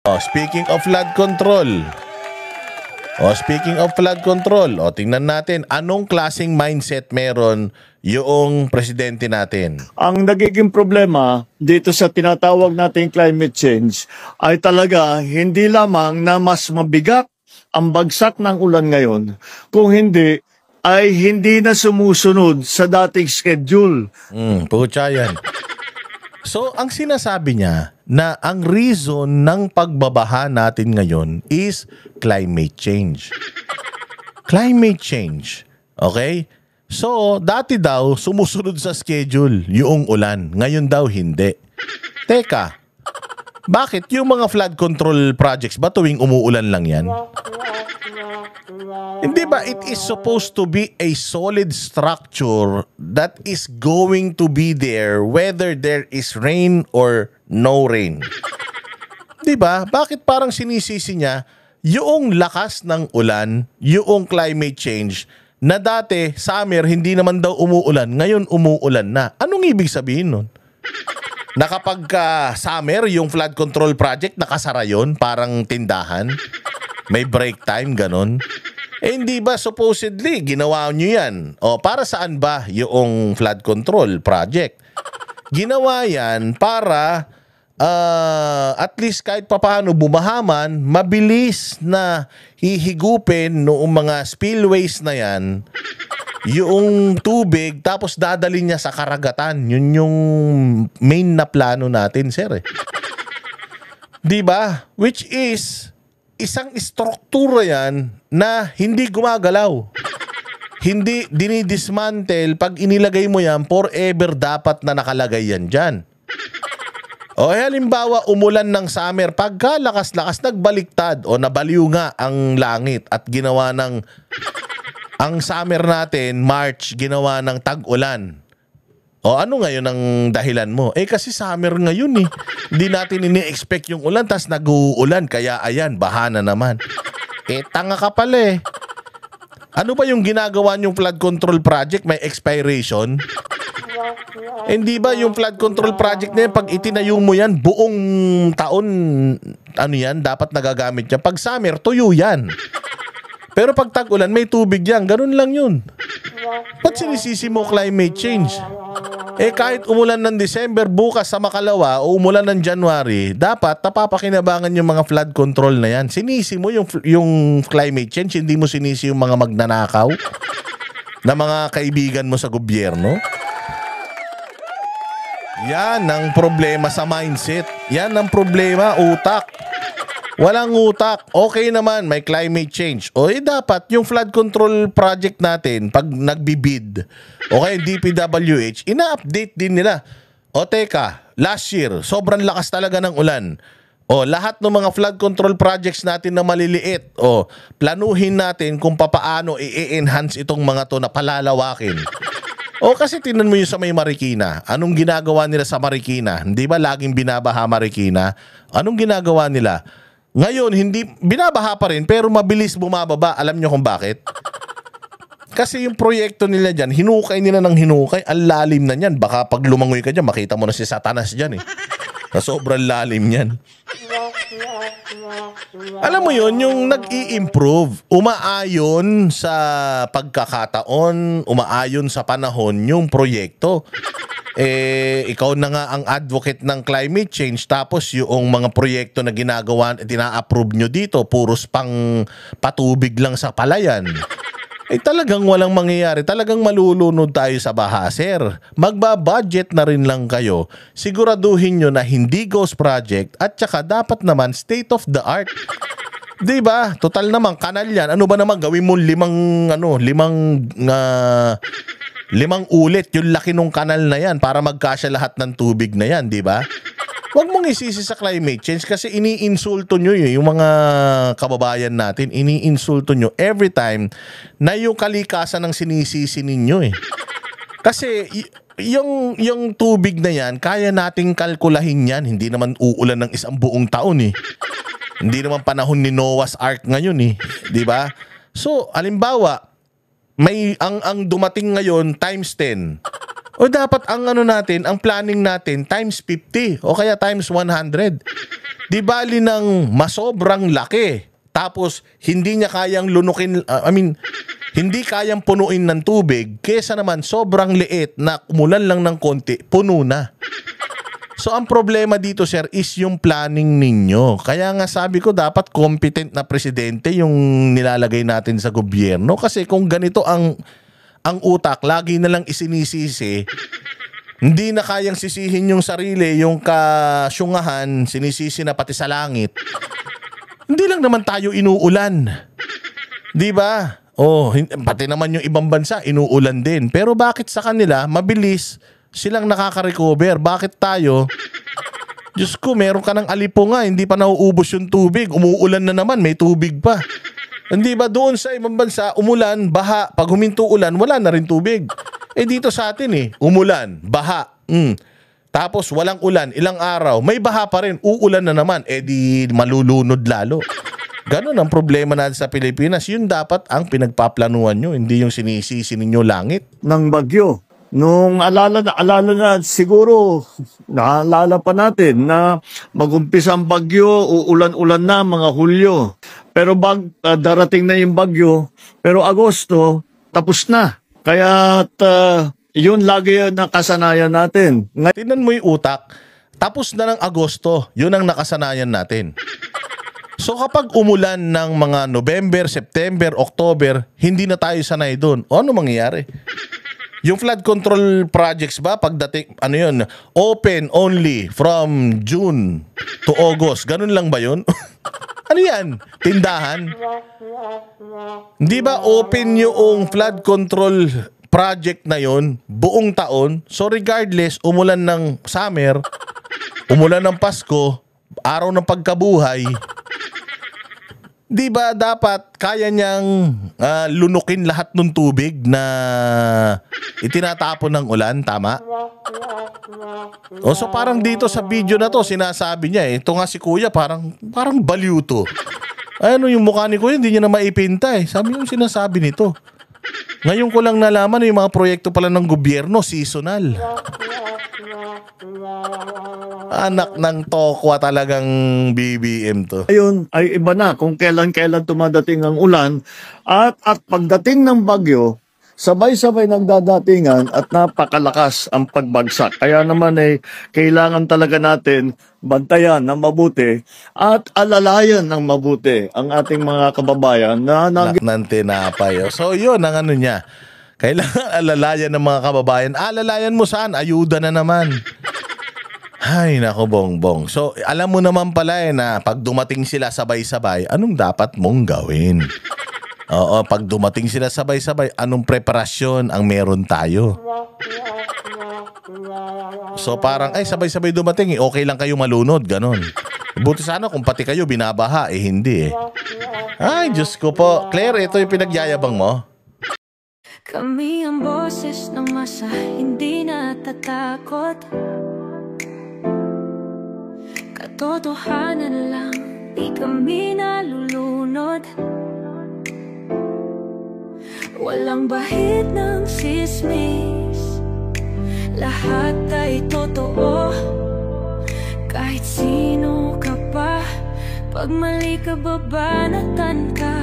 Speaking of flood control. Speaking of flood control, tingnan natin anong klaseng mindset meron yung presidente natin. Ang nagiging problema dito sa tinatawag nating climate change ay talaga hindi lamang na mas mabigat ang bagsak ng ulan ngayon, kung hindi ay hindi na sumusunod sa dating schedule. Pucha yan. So, ang sinasabi niya na ang reason ng pagbabaha natin ngayon is climate change. Climate change. Okay? So, dati daw sumusunod sa schedule yung ulan. Ngayon daw hindi. Teka, bakit yung mga flood control projects ba tuwing umuulan lang yan? Hindi ba it is supposed to be a solid structure that is going to be there whether there is rain or no rain? Di ba? Bakit parang sinisisi niya yung lakas ng ulan, yung climate change na dati summer hindi naman daw umuulan, ngayon umuulan na. Anong ibig sabihin nun? Na kapag summer, yung flood control project nakasara yun, parang tindahan? May break time, ganon? Hindi ba supposedly ginawa nyo yan? Para saan ba yung flood control project? Ginawa yan para at least kahit papaano bumahaman, mabilis na hihigupin noong mga spillways na yan yung tubig, tapos dadalhin niya sa karagatan. Yun yung main na plano natin, sir. Diba? Which is isang struktura yan na hindi gumagalaw. Hindi dinidismantle. Pag inilagay mo yan, forever dapat na nakalagay yan dyan. Halimbawa, umulan ng summer, pagka lakas-lakas nagbaliktad o nabaliw nga ang langit at ginawa ng ang summer natin, March, ginawa ng tag-ulan. Ano ngayon ang dahilan mo? Kasi summer ngayon eh. Hindi natin ini-expect yung ulan, tas nag-uulan, kaya ayan, baha na naman. Tanga ka pala eh. Ano ba yung ginagawa niyong flood control project? May expiration? Hindi ba yung flood control project na yan, pag itinayo mo yan, buong taon, ano yan, dapat nagagamit yan. Pag summer, tuyo yan. Pero pag tag-ulan, may tubig yan. Ganun lang yun. Ba't sinisisi mo climate change? Kahit umulan ng December, bukas sa makalawa, o umulan ng January, dapat napapakinabangan yung mga flood control na yan. Sinisi mo yung climate change, hindi mo sinisi yung mga magnanakaw na mga kaibigan mo sa gobyerno. Yan ang problema sa mindset. Yan ang problema, utak. Walang utak. Okay naman, may climate change. Dapat yung flood control project natin, pag nagbibid, DPWH, ina-update din nila. Teka, last year, sobrang lakas talaga ng ulan. Lahat ng mga flood control projects natin na maliliit, planuhin natin kung papaano i-enhance itong mga to na palalawakin. Kasi tinan mo yung sa may Marikina. Anong ginagawa nila sa Marikina? Hindi ba laging binabaha Marikina? Anong ginagawa nila? Ngayon, hindi binabaha pa rin pero mabilis bumababa. Alam nyo kung bakit? Kasi yung proyekto nila dyan, hinukay nila ng hinukay. Ang lalim na yan. Baka pag lumangoy ka dyan, makita mo na si Satanas dyan eh. Na sobrang lalim yan. Alam mo yun, yung nag-i-improve, umaayon sa pagkakataon, umaayon sa panahon yung proyekto. Ikaw na nga ang advocate ng climate change, tapos yung mga proyekto na ginagawa at ina-approve nyo dito, puros pang patubig lang sa palayan. Talagang walang mangyayari. Talagang malulunod tayo sa baha, sir. Magba-budget na rin lang kayo. Siguraduhin nyo na hindi ghost project at saka dapat naman state of the art. Diba? Total naman, kanal yan. Ano ba naman, gawin mo limang ulit yung laki ng kanal na yan para magkasya lahat ng tubig na yan, diba? Huwag mong isisi sa climate change kasi iniinsulto nyo yung mga kababayan natin. Iniinsulto nyo every time na yung kalikasan ng sinisisi ninyo eh. Kasi yung tubig na yan, kaya nating kalkulahin yan. Hindi naman uulan ng isang buong taon eh. Hindi naman panahon ni Noah's Ark ngayon eh. Diba? So, halimbawa, ang dumating ngayon times 10. Dapat ang planning natin times 50 o kaya times 100. Di bali ng masobrang laki. Tapos hindi niya kayang lunukin, hindi kayang punuin ng tubig, kesa naman sobrang liit na umulan lang ng konti, puno na. So ang problema dito, sir, is yung planning ninyo. Kaya nga sabi ko, dapat competent na presidente yung nilalagay natin sa gobyerno. Kasi kung ganito ang utak, lagi na lang isinisisi, hindi na kayang sisihin yung sarili, yung kasyungahan, sinisisi na pati sa langit. Hindi lang naman tayo inuulan. Di ba? Pati naman yung ibang bansa, inuulan din. Pero bakit sa kanila, mabilis silang nakaka-recover? Bakit tayo, Diyos ko, meron ka ng alipunga, hindi pa nauubos yung tubig, umuulan na naman, may tubig pa. Hindi ba doon sa ibang bansa, umulan, baha, pag huminto ulan, wala na rin tubig. Dito sa atin umulan, baha, tapos walang ulan, ilang araw, may baha pa rin, uulan na naman, di malulunod lalo. Ganon ang problema natin sa Pilipinas. Yun dapat ang pinagpaplanuhan nyo, hindi yung sinisisi ninyo langit. Ng bagyo. Nung alala na siguro, naalala pa natin na mag-umpisa ang bagyo, uulan-ulan na mga Hulyo. Pero darating na yung bagyo, pero Agosto, tapos na. Kaya yun lagi yung nakasanayan natin. Tingnan mo yung utak, tapos na ng Agosto, yun ang nakasanayan natin. So kapag umulan ng mga November, September, October, hindi na tayo sanay doon. O ano mangyayari? Yung flood control projects ba, pagdating, open only from June to August. Ganun lang ba yun? Ano yan? Tindahan? Hindi ba open yung flood control project na yon buong taon? So regardless, umulan ng summer, umulan ng Pasko, araw ng pagkabuhay, di ba dapat kaya niyang lunukin lahat ng tubig na itinatapon ng ulan, tama? So parang dito sa video na to, sinasabi niya ito nga si Kuya, parang baliw to. Yung mukha ni Kuya, hindi niya na maipinta Sabi yung sinasabi nito. Ngayon ko lang nalaman yung mga proyekto pala ng gobyerno, seasonal. Anak ng tokwa talagang BBM to. Ayun ay iba na kung kailan-kailan tumadating ang ulan at pagdating ng bagyo, sabay-sabay nagdadatingan at napakalakas ang pagbagsak. Kaya naman kailangan talaga natin bantayan ng mabuti at alalayan ng mabuti ang ating mga kababayan na ng tinapay. So yun ang niya. Kailangan alalayan ng mga kababayan. Alalayan mo saan? Ayuda na naman. Ay, nako bongbong. So, alam mo naman pala na pag dumating sila sabay-sabay, anong dapat mong gawin? Oo, pag dumating sila sabay-sabay, anong preparasyon ang meron tayo? So, parang, sabay-sabay dumating, okay lang kayo malunod, ganon. Buti sana kung pati kayo binabaha, hindi Ay, Diyos ko po. Claire, ito yung pinagyayabang mo? Kami ang boses ng masa, hindi natatakot. Katotohanan lang, di kami nalulunod. Walang bahid ng sismis, lahat ay totoo. Kahit sino ka pa, pag mali ka babanatan ka.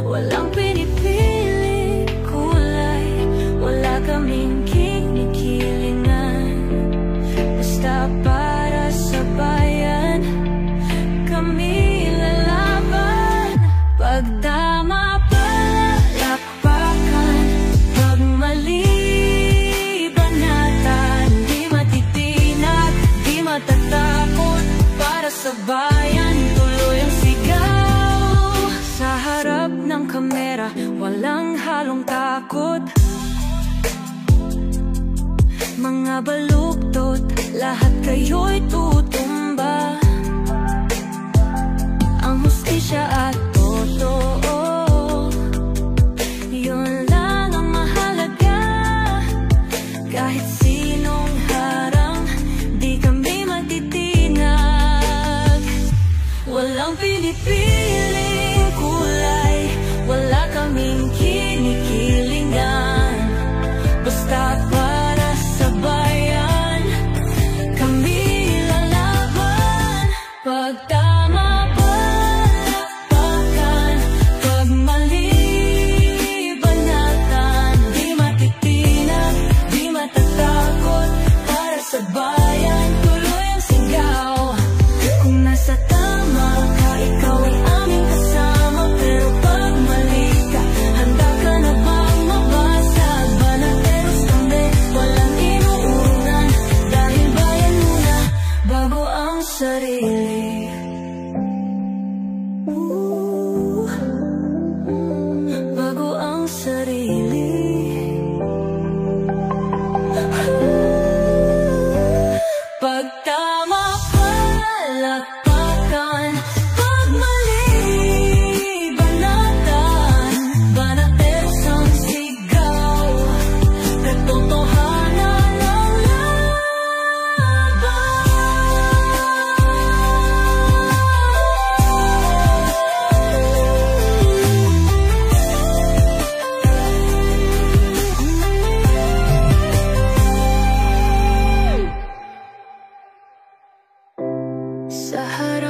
Walang pinipiling kulay, wala kaming kinikilingan. Basta para sa bayan, kami lalaban. Pagdama palakpakan, pag mali banatan, di matitinag, di matatakot. Para sa bayan, tuloy ang sigaw. Sa harap ng kamera, walang halong takot. Mga baluktot, lahat kayo'y tutumba. Ang hustisya at totoo, yun lang ang mahalaga. Kahit sinong harang, di kami matitinag. Walang pinipiling kulay, wala kaming kinikilingan. Basta para sa bayan, kami lalaban. sa harap